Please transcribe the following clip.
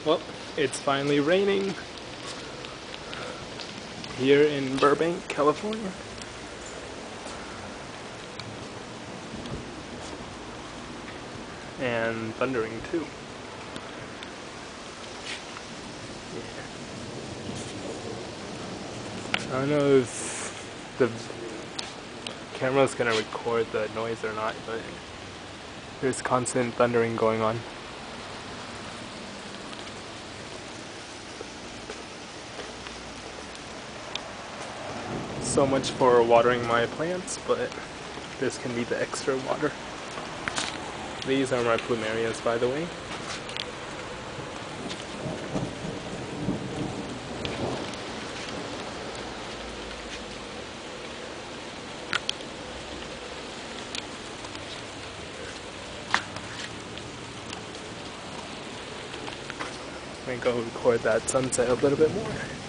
Well, it's finally raining here in Burbank, California. And thundering too. Yeah. I don't know if the camera's gonna record the noise or not, but there's constant thundering going on. So much for watering my plants, but this can be the extra water. These are my plumerias, by the way. Let me go record that sunset a little bit more.